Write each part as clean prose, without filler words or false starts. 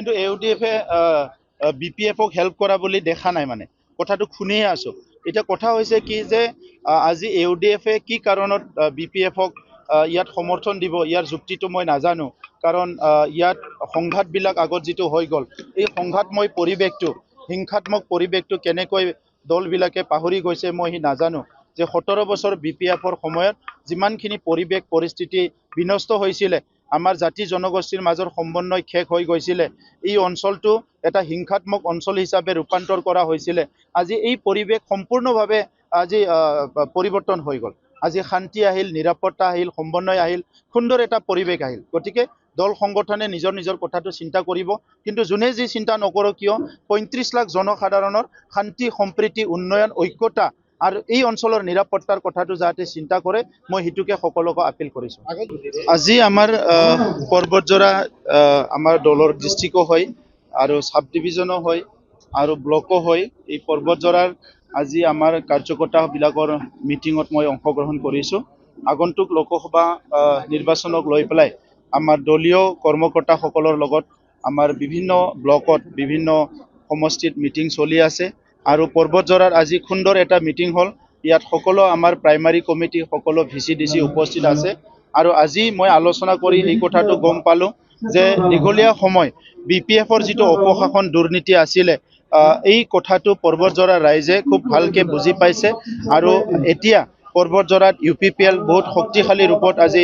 কিন্তু ইউডিএফে বিপিএফক হেল্প কৰা বুলি দেখা নাই, মানে কথাটো শুনিহে আছো। এতিয়া কথা হৈছে কি যে আজি ইউডিএফে কি কাৰণত বিপিএফক ইয়াত সমৰ্থন দিব, ইয়াৰ যুক্তিটো মই নাজানো। কাৰণ ইয়াত সংঘাতবিলাক আগত যিটো হৈ গ'ল, এই সংঘাতময় পৰিৱেশটো, হিংসাত্মক পৰিৱেশটো কেনেকৈ দলবিলাকে পাহৰি গৈছে মই নাজানো। যে 17 বছৰ বিপিএফৰ সময়ত যিমানখিনি পৰিৱেশ পৰিস্থিতি বিনষ্ট হৈছিলে, আমাৰ জাতি জনগোষ্ঠীৰ মাজৰ সমন্বয় শেষ হৈ গৈছিলে, এই অঞ্চলটো এটা হিংসাত্মক অঞ্চল হিচাপে ৰূপান্তৰ কৰা হৈছিলে। আজি এই পৰিৱেশ সম্পূৰ্ণভাৱে আজি পৰিৱৰ্তন হৈ গ'ল। আজি শান্তি আহিল, নিৰাপত্তা আহিল, সমন্বয় আহিল, সুন্দৰ এটা পৰিৱেশ আহিল। গতিকে দল সংগঠনে নিজৰ নিজৰ কথাটো চিন্তা কৰিব, কিন্তু যোনে যি চিন্তা নকৰক কিয় 35 লাখ জনসাধাৰণৰ শান্তি, সম্প্ৰীতি, উন্নয়ন, ঐক্যতা আৰু এই অঞ্চলৰ নিৰাপত্তাৰ কথাটো যাতে চিন্তা কৰে, মই সেইটোকে সকলোকে আপিল কৰিছোঁ। আজি আমাৰ পৰ্বতজোৰা আমাৰ দলৰ ডিষ্ট্ৰিক্টো হয় আৰু সাব ডিভিজনো হয় আৰু ব্লকো হয়। এই পৰ্বতজোৰাৰ আজি আমাৰ কাৰ্যকৰ্তাবিলাকৰ মিটিঙত মই অংশগ্ৰহণ কৰিছোঁ। আগন্তুক লোকসভা নিৰ্বাচনক লৈ পেলাই আমাৰ দলীয় কৰ্মকৰ্তাসকলৰ লগত আমাৰ বিভিন্ন ব্লকত, বিভিন্ন সমষ্টিত মিটিং চলি আছে আৰু পৰ্বতজোৰাৰ আজি সুন্দৰ এটা মিটিং হ'ল। ইয়াত সকলো আমাৰ প্ৰাইমাৰী কমিটি, সকলো VC-DC উপস্থিত আছে আৰু আজি মই আলোচনা কৰি এই কথাটো গম পালোঁ যে দীঘলীয়া সময় বিপিএফৰ যিটো অপশাসন দুৰ্নীতি আছিলে, এই কথাটো পৰ্বতজোৰা ৰাইজে খুব ভালকে বুজি পাইছে আৰু এতিয়া পৰ্বতজোৰাত UPPL বহুত শক্তিশালী ৰূপত আজি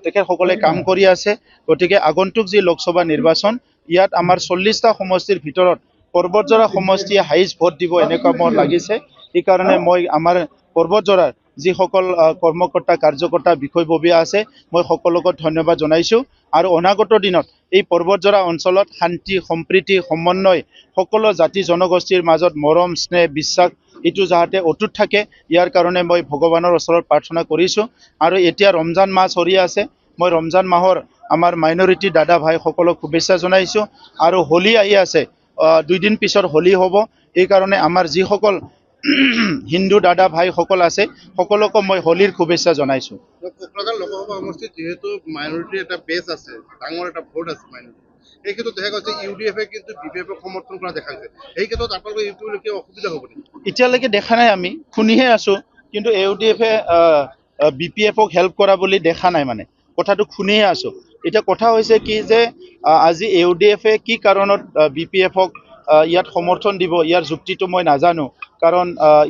তেখেতসকলে কাম কৰি আছে। গতিকে আগন্তুক যি লোকসভা নিৰ্বাচন, ইয়াত আমাৰ 40টা সমষ্টিৰ ভিতৰত পৰ্বতজোৰা সমষ্টিয়ে হাইষ্ট ভোট দিব এনেকুৱা মোৰ লাগিছে। সেইকাৰণে মই আমাৰ পৰ্বতজোৰাৰ যিসকল কৰ্মকৰ্তা, কাৰ্যকৰ্তা, বিষয়ববীয়া আছে, মই সকলোকে ধন্যবাদ জনাইছোঁ আৰু অনাগত দিনত এই পৰ্বতজোৰা অঞ্চলত শান্তি, সম্প্ৰীতি, সমন্বয়, সকলো জাতি জনগোষ্ঠীৰ মাজত মৰম, স্নেহ, বিশ্বাস এইটো যাতে অটুট থাকে, ইয়াৰ কাৰণে মই ভগৱানৰ ওচৰত প্ৰাৰ্থনা কৰিছোঁ। আৰু এতিয়া ৰমজান মাহ চলি আছে, মই ৰমজান মাহৰ আমাৰ মাইনৰিটি দাদা ভাই সকলক শুভেচ্ছা জনাইছোঁ আৰু হোলী আহি আছে, 2 দিন পিছত হোলী হ'ব। এইকাৰণে আমাৰ যিসকল হিন্দু দাদা ভাইসকল আছে, সকলোকে মই হোলীৰ শুভেচ্ছা জনাইছোঁ। কোকৰাঝাৰ লোকসভা সমষ্টিত যিহেতু মাইনৰিটিৰ এটা বেছ আছে, ডাঙৰ এটা ভোট আছে মাইনৰিটি, এই ক্ষেত্ৰত দেখা গৈছে ইউডিএফে কিন্তু বিপিএফক সমৰ্থন কৰা দেখা গৈছে। এই ক্ষেত্ৰত আপোনালোকৰ ইউপিএফৰ কিয় অসুবিধা হ'ব নেকি? এতিয়ালৈকে দেখা নাই, আমি শুনিহে আছোঁ। কিন্তু ইউডিএফে বিপিএফক হেল্প কৰা বুলি দেখা নাই, মানে কথাটো শুনিহে আছোঁ। এতিয়া কথা হৈছে কি যে আজি ইউডিএফে কি কাৰণত বিপিএফক ইয়াত সমৰ্থন দিব, ইয়াৰ যুক্তিটো মই নাজানো। কাৰণ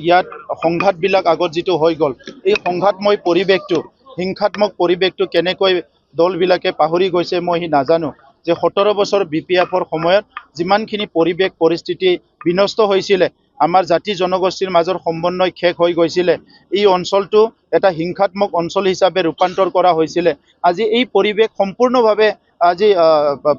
ইয়াত সংঘাতবিলাক আগত যিটো হৈ গ'ল, এই সংঘাতময় পৰিৱেশটো, হিংসাত্মক পৰিৱেশটো কেনেকৈ দলবিলাকে পাহৰি গৈছে মই নাজানো। যে 17 বছৰ বিপিএফৰ সময়ত যিমানখিনি পৰিৱেশ পৰিস্থিতি বিনষ্ট হৈছিলে, আমাৰ জাতি জনগোষ্ঠীৰ মাজৰ সমন্বয় শেষ হৈ গৈছিলে, এই অঞ্চলটো এটা হিংসাত্মক অঞ্চল হিচাপে ৰূপান্তৰ কৰা হৈছিলে। আজি এই পৰিৱেশ সম্পূৰ্ণভাৱে আজি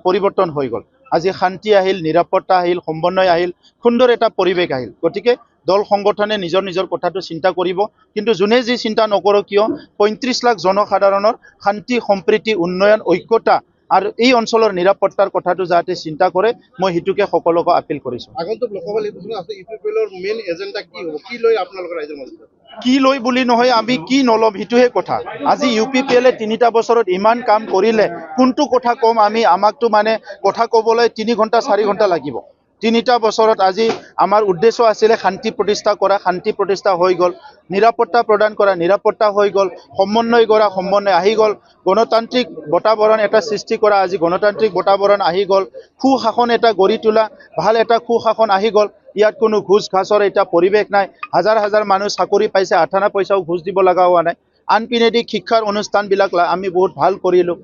পৰিৱৰ্তন হৈ গ'ল। আজি শান্তি আহিল, নিৰাপত্তা আহিল, সমন্বয় আহিল, সুন্দৰ এটা পৰিৱেশ আহিল। গতিকে দল সংগঠনে নিজৰ নিজৰ কথাটো চিন্তা কৰিব, কিন্তু যোনে যি চিন্তা নকৰক কিয় 35 লাখ জনসাধাৰণৰ শান্তি, সম্প্ৰীতি, উন্নয়ন, ঐক্যতা আৰু এই অঞ্চলৰ নিৰাপত্তাৰ কথাটো যাতে চিন্তা কৰে, মই সেইটোকে সকলোকে আপিল কৰিছোঁ। আগন্তুক লোকসভা নিৰ্বাচনত ইউপিপিএলৰ মেইন এজেণ্ডা কি হ'ব, কি লৈ আপোনালোকৰ ৰাইজৰ মাজত? কি লৈ বুলি নহয়, আমি কি নল'ম সেইটোহে কথা। আজি UPPLে 3টা বছৰত ইমান কাম কৰিলে, কোনটো কথা ক'ম আমি? আমাকতো মানে কথা ক'বলৈ 3 ঘণ্টা 4 ঘণ্টা লাগিব। 3টা বছৰত আজি আমাৰ উদ্দেশ্য আছিলে শান্তি প্ৰতিষ্ঠা কৰা, শান্তি প্ৰতিষ্ঠা হৈ গ'ল। নিৰাপত্তা প্ৰদান কৰা, নিৰাপত্তা হৈ গ'ল। সমন্বয় কৰা, সমন্বয় আহি গ'ল। গণতান্ত্ৰিক বাতাবৰণ এটা সৃষ্টি কৰা, আজি গণতান্ত্ৰিক বাতাবৰণ আহি গ'ল। সুশাসন এটা গঢ়ি তোলা, ভাল এটা সুশাসন আহি গ'ল। ইয়াত কোনো ঘোষ ঘাছৰ এটা পৰিৱেশ নাই। হাজাৰ হাজাৰ মানুহ চাকৰি পাইছে, 8 আনা পইচাও ঘোষ দিব লগা হোৱা নাই। আনপিনেদি শিক্ষাৰ অনুষ্ঠানবিলাক আমি বহুত ভাল কৰিলোঁ।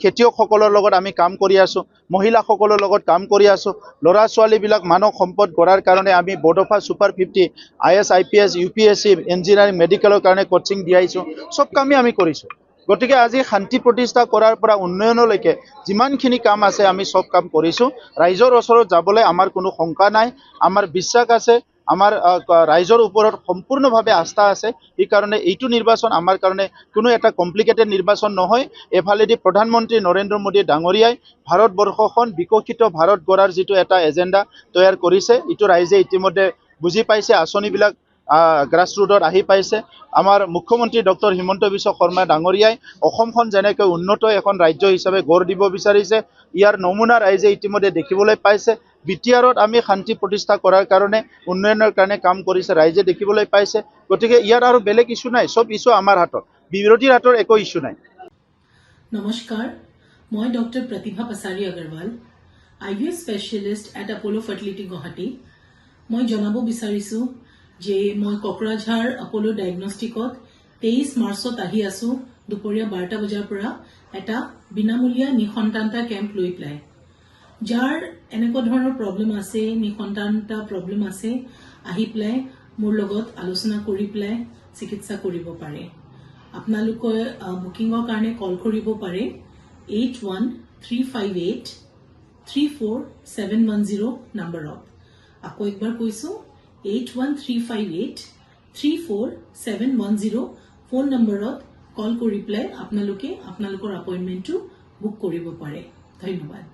খেতিয়কসকলৰ লগত আমি কাম কৰি আছোঁ, মহিলাসকলৰ লগত কাম কৰি আছোঁ। ল'ৰা ছোৱালীবিলাক মানৱ সম্পদ গঢ়াৰ কাৰণে আমি Bodofa super 50, IS, IPS, UPSC, engineering, মেডিকেলৰ কাৰণে কোচিং দিয়াইছোঁ। চব কামেই আমি কৰিছোঁ। গতিকে আজি শান্তি প্ৰতিষ্ঠা কৰাৰ পৰা উন্নয়নলৈকে যিমানখিনি কাম আছে আমি চব কাম কৰিছোঁ। ৰাইজৰ ওচৰত যাবলৈ আমাৰ কোনো শংকা নাই, আমাৰ বিশ্বাস আছে, আমাৰ ৰাইজৰ ওপৰত সম্পূৰ্ণভাৱে আস্থা আছে। সেইকাৰণে এইটো নিৰ্বাচন আমাৰ কাৰণে কোনো এটা কমপ্লিকেটেড নিৰ্বাচন নহয়। এফালেদি প্ৰধানমন্ত্ৰী নৰেন্দ্ৰ মোদী ডাঙৰীয়াই ভাৰতবৰ্ষখন বিকশিত ভাৰত গঢ়াৰ যিটো এটা এজেণ্ডা তৈয়াৰ কৰিছে, এইটো ৰাইজে ইতিমধ্যে বুজি পাইছে। আঁচনিবিলাক গ্ৰাছ ৰুটত আহি পাইছে। আমাৰ মুখ্যমন্ত্ৰী ডক্টৰ হিমন্ত বিশ্ব শৰ্মা ডাঙৰীয়াই অসমখন যেনেকৈ উন্নত এখন ৰাজ্য হিচাপে গঢ় দিব বিচাৰিছে, ইয়াৰ নমুনা ৰাইজে ইতিমধ্যে দেখিবলৈ পাইছে। বিটিআৰত আমি শান্তি প্ৰতিষ্ঠা কৰাৰ কাৰণে, উন্নয়নৰ কাৰণে কাম কৰিছে, ৰাইজে দেখিবলৈ পাইছে। গতিকে ইয়াত আৰু বেলেগ ইছ্যু নাই, চব ইছ্যু আমাৰ হাতত, বিৰোধীৰ হাতৰ একো ইছ্যু নাই। নমস্কাৰ, মই doctor Pratibha Pachari Agarwal, IVF specialist at Apollo' fertility Guwahati. মই জনাব বিচাৰিছোঁ যে মই কোকৰাঝাৰ আপ'ল' ডায়েগনষ্টিকত 23 মাৰ্চত আহি আছোঁ দুপৰীয়া 12টা বজাৰ পৰা এটা বিনামূলীয়া নিঃসন্তানতা কেম্প লৈ পেলাই। যাৰ এনেকুৱা ধৰণৰ প্ৰব্লেম আছে, নিঃসন্তানতা প্ৰব্লেম আছে, আহি পেলাই মোৰ লগত আলোচনা কৰি পেলাই চিকিৎসা কৰিব পাৰে। আপোনালোকে বুকিঙৰ কাৰণে কল কৰিব পাৰে 8135834710 নম্বৰত। আকৌ একবাৰ কৈছোঁ 8135834710 ফোন নম্বৰত কল কৰি পেলাই আপোনালোকে আপোনালোকৰ এপইণ্টমেণ্টটো বুক কৰিব পাৰে। ধন্যবাদ।